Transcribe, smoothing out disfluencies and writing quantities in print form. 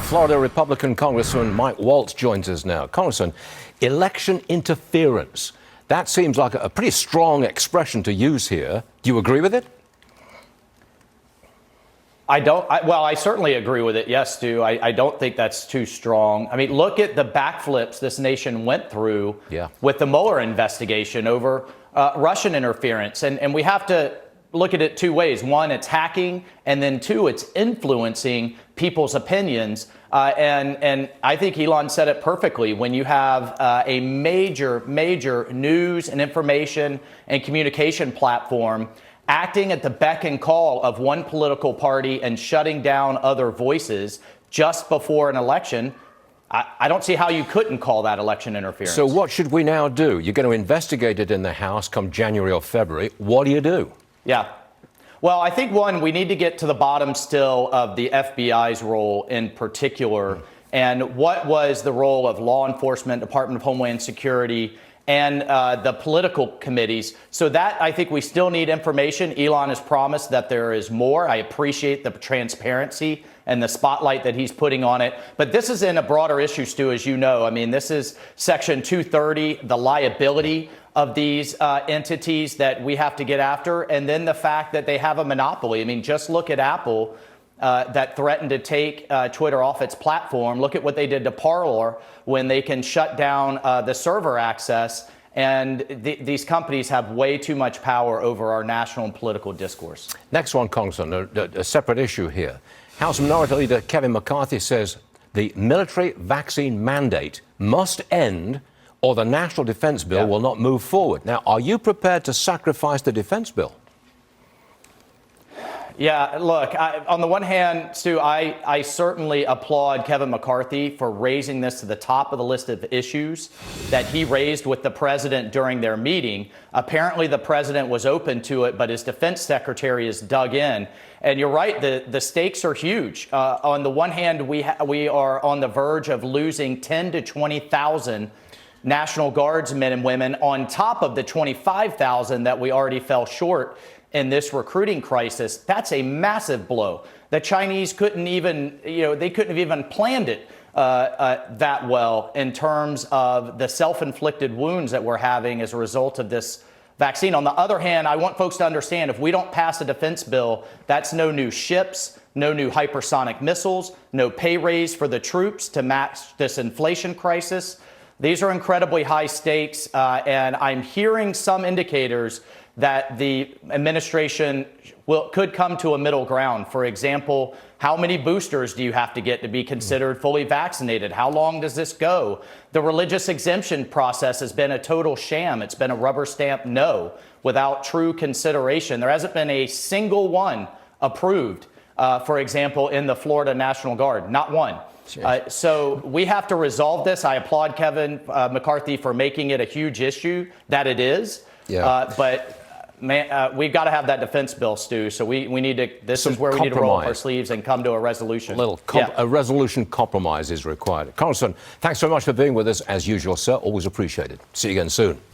Florida Republican Congressman Mike Waltz joins us now. Congressman, election interference. That seems like a pretty strong expression to use here. Do you agree with it? I certainly agree with it. Yes, Stu. I don't think that's too strong. I mean, look at the backflips this nation went through with the Mueller investigation over Russian interference. And we have to look at it two ways. One, it's hacking, and then two, it's influencing people's opinions. And I think Elon said it perfectly. When you have a major news and information and communication platform acting at the beck and call of one political party and shutting down other voices just before an election, I don't see how you couldn't call that election interference. So what should we now do? You're going to investigate it in the House come January or February. What do you do? Yeah. Well, I think, one, we need to get to the bottom still of the FBI's role in particular, and what was the role of law enforcement, Department of Homeland Security, and the political committees. So that, I think we still need information. Elon has promised that there is more. I appreciate the transparency and the spotlight that he's putting on it. But this is in a broader issue, Stu, as you know. I mean, this is Section 230, the liability of these entities that we have to get after, and then the fact that they have a monopoly. I mean, just look at Apple that threatened to take Twitter off its platform. Look at what they did to Parler when they can shut down the server access. And these companies have way too much power over our national and political discourse. Next one, Congressman, a separate issue here. House Minority Leader Kevin McCarthy says the military vaccine mandate must end or the National Defense Bill will not move forward. Now, are you prepared to sacrifice the defense bill? Yeah, look, on the one hand, Stu, I certainly applaud Kevin McCarthy for raising this to the top of the list of issues that he raised with the president during their meeting. Apparently, the president was open to it, but his defense secretary is dug in. And you're right, the stakes are huge. On the one hand, we are on the verge of losing 10 to 20,000 National Guardsmen and women on top of the 25,000 that we already fell short in this recruiting crisis. That's a massive blow. The Chinese couldn't even, they couldn't have even planned it that well in terms of the self-inflicted wounds that we're having as a result of this vaccine. On the other hand, I want folks to understand, if we don't pass a defense bill, that's no new ships, no new hypersonic missiles, no pay raise for the troops to match this inflation crisis. These are incredibly high stakes, and I'm hearing some indicators that the administration could come to a middle ground. For example, how many boosters do you have to get to be considered fully vaccinated? How long does this go? The religious exemption process has been a total sham. It's been a rubber stamp no, without true consideration. There hasn't been a single one approved, for example, in the Florida National Guard, not one. So we have to resolve this. I applaud Kevin McCarthy for making it a huge issue, that it is. But man, we've got to have that defense bill, Stu. So we need to. This is where we need to roll up our sleeves and come to a resolution. A resolution compromise is required. Congressman, thanks so much for being with us as usual, sir. Always appreciated. See you again soon.